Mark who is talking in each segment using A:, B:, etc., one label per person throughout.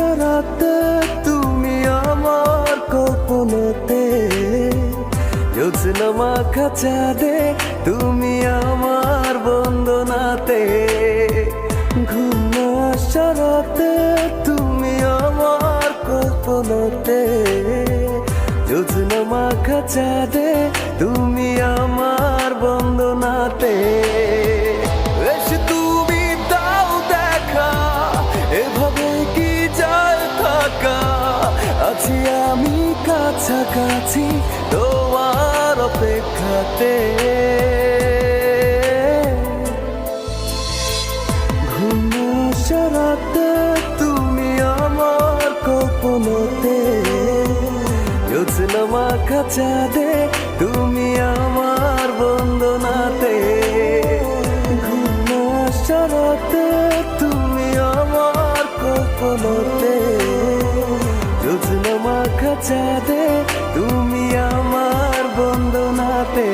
A: সারাতে তুমি আমার কল্পনাতে, জ্যোৎস্না মাখা চাঁদে তুমি আমার বন্দনাতে, ঘুম সারাতে তুমি আমার কল্পনাতে, জ্যোৎস্না মাখা চাঁদে তুমি আমার বন্দনাতে। এসে তুমি দাও দেখা, এভাবে কি যায় থাকা, আছি আমি কাছাকাছি তোমার অপেক্ষাতে। ঘুম সারাতে তুমি আমার কল্পনাতে, জ্যোৎস্না মাখা চাঁদে তুমি আমার বন্দনাতে, ঘুম সারাতে তুমি আমার কল্পনাতে, জ্যোৎস্না মাখা চাঁদে তুমি আমার বন্দনাতে।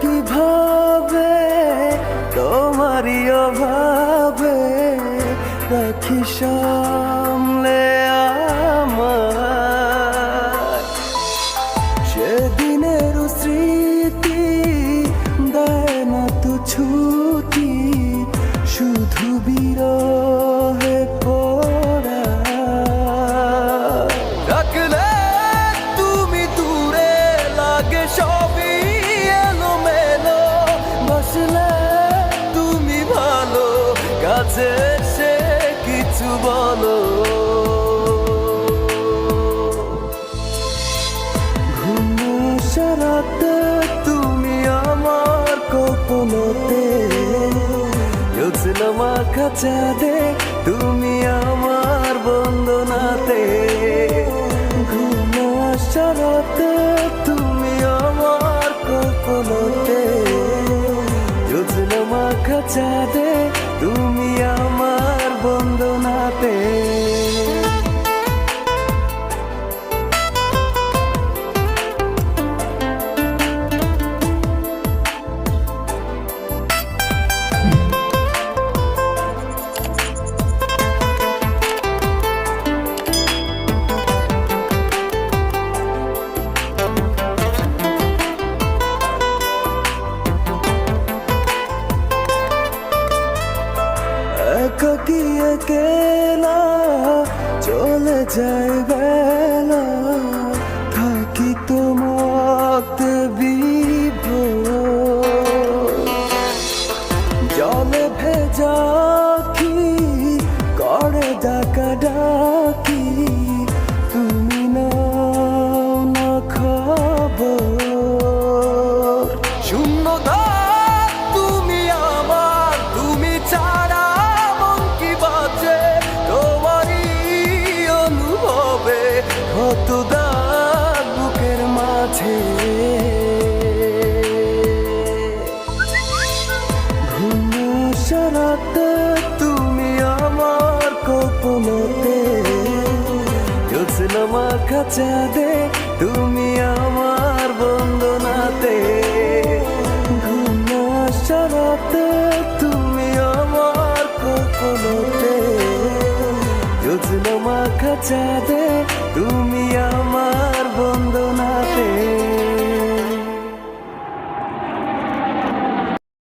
A: কিভাবে তোমারই অভাবে রাখি সামলে আমার, সেদিনের স্মৃতি দেয় না তো ছুটি, শুধু বিরহে পড়া। রাখলে তুমি দূরে লাগে সবই এলোমেলো, বসলে তুমি ভালো, কাছে সে কিছু বলো। ঘুম সারাতে তুমি আমার কল্পনাতে, জ্যোৎস্না মাখা চাঁদে তুমি আমার বন্দনাতে, ঘুম সারাতে তুমি আমার কল্পনাতে, জ্যোৎস্না মাখা চাঁদে তুমি আমার বন্দনাতে। একাকী একেলা চলে যায় বেলা, থাকি তোমাতে বিভোর, জলে ভেজা কি করে ডাকা ডাকি, তুমি নাও না খবর। শূন্যতা তুমি আমার, তুমি ছাড়া মন কি বাঁচে, তোমারই অনুভবে কত দাগ বুকের মাঝে। ঘুম সারাতে তুমি আমার কল্পনাতে, জ্যোৎস্না মাখা চাঁদে তুমি আমার বন্দনাতে, ঘুম সারাতে তুমি আমার কল্পনাতে, জ্যোৎস্না মাখা চাঁদে তুমি